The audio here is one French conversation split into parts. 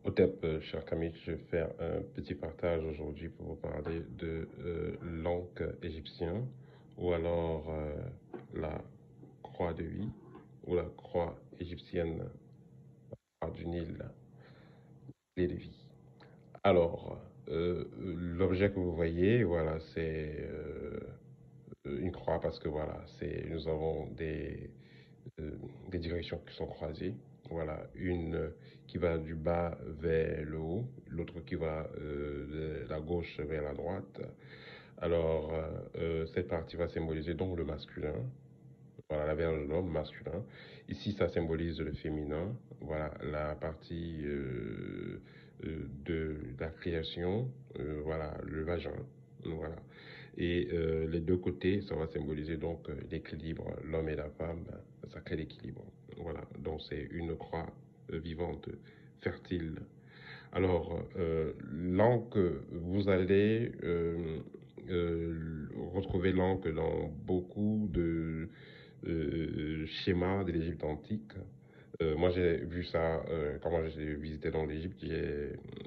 Au top, cher Camille, je vais faire un petit partage aujourd'hui pour vous parler de l'encre égyptien ou alors la croix de vie ou la croix égyptienne du Nil, clé de vie. Alors, l'objet que vous voyez, voilà, c'est une croix parce que voilà, nous avons des directions qui sont croisées. Voilà, une qui va du bas vers le haut, l'autre qui va de la gauche vers la droite. Alors, cette partie va symboliser donc le masculin. Voilà, la Vierge de l'homme masculin. Ici, ça symbolise le féminin. Voilà, la partie de la création. Voilà, le vagin. Voilà. Et les deux côtés, ça va symboliser donc l'équilibre, l'homme et la femme, ça crée l'équilibre. Voilà, donc c'est une croix vivante, fertile. Alors, l'encre, vous allez retrouver l'encre dans beaucoup de schémas de l'Égypte antique. Moi, j'ai vu ça quand moi j'ai visité dans l'Égypte,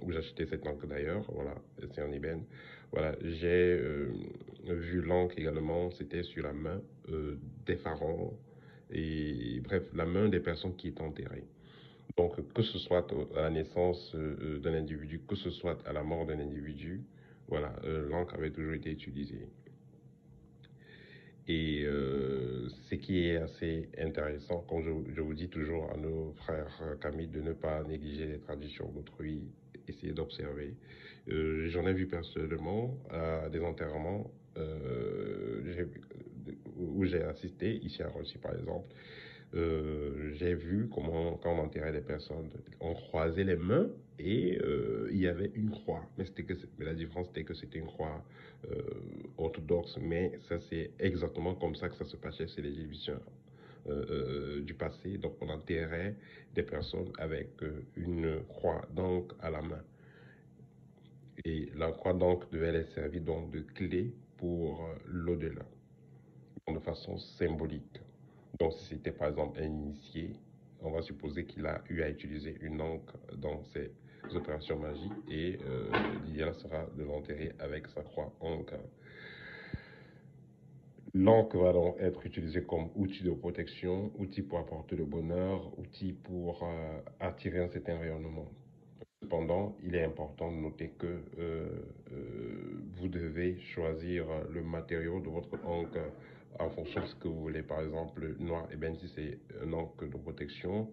où j'ai acheté cette encre d'ailleurs. Voilà, c'est en ébène. Voilà, j'ai vu l'encre également, c'était sur la main des pharaons et bref, la main des personnes qui étaient enterrées. Donc, que ce soit à la naissance d'un individu, que ce soit à la mort d'un individu, voilà, l'encre avait toujours été utilisée. Et ce qui est assez intéressant, comme je vous dis toujours à nos frères Camille, de ne pas négliger les traditions d'autrui, essayer d'observer. J'en ai vu personnellement à des enterrements où j'ai assisté, ici à Rossi par exemple. J'ai vu comment, quand on enterrait des personnes, on croisait les mains et il y avait une croix. Mais la différence c'était que c'était une croix euh, orthodoxe, mais ça c'est exactement comme ça que ça se passait chez les Égyptiens du passé. Donc on enterrait des personnes avec une croix d'encre à la main. Et la croix d'encre devait les servir donc de clé pour l'au-delà, de façon symbolique. Donc, si c'était par exemple un initié, on va supposer qu'il a eu à utiliser une encre dans ses opérations magiques et l'idéal sera de l'enterrer avec sa croix encre. L'encre va donc être utilisée comme outil de protection, outil pour apporter le bonheur, outil pour attirer un certain rayonnement. Cependant, il est important de noter que vous devez choisir le matériau de votre encre en fonction de ce que vous voulez. Par exemple, noir ébène si c'est un encre de protection,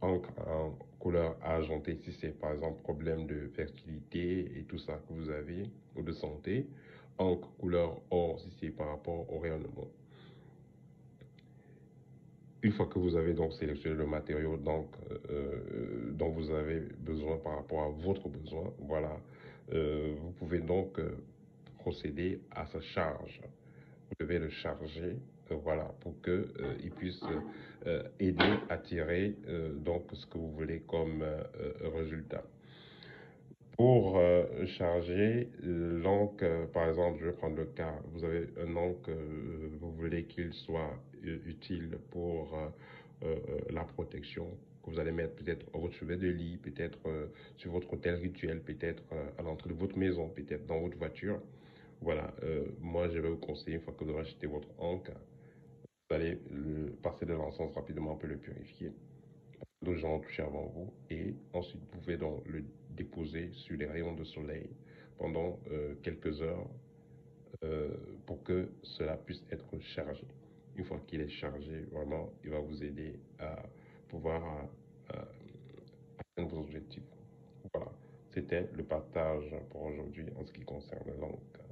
encre en couleur argentée si c'est par exemple problème de fertilité et tout ça que vous avez, ou de santé, encre couleur or si c'est par rapport au rayonnement. Une fois que vous avez donc sélectionné le matériau dont vous avez besoin par rapport à votre besoin, voilà, vous pouvez donc procéder à sa charge. Vous devez le charger, voilà, pour que il puisse aider à tirer donc ce que vous voulez comme résultat. Pour charger l'encre, par exemple, je vais prendre le cas, vous avez un encre, vous voulez qu'il soit utile pour la protection, que vous allez mettre peut-être au votre chevet de lit, peut-être sur votre hôtel rituel, peut-être à l'entrée de votre maison, peut-être dans votre voiture. Voilà, moi je vais vous conseiller, une fois que vous aurez acheté votre encre, vous allez passer de l'encens rapidement pour le purifier. D'autres gens ont touché avant vous et ensuite vous pouvez donc le déposer sur les rayons de soleil pendant quelques heures euh, pour que cela puisse être chargé. Une fois qu'il est chargé, vraiment, il va vous aider à pouvoir atteindre vos objectifs. Voilà, c'était le partage pour aujourd'hui en ce qui concerne l'encre.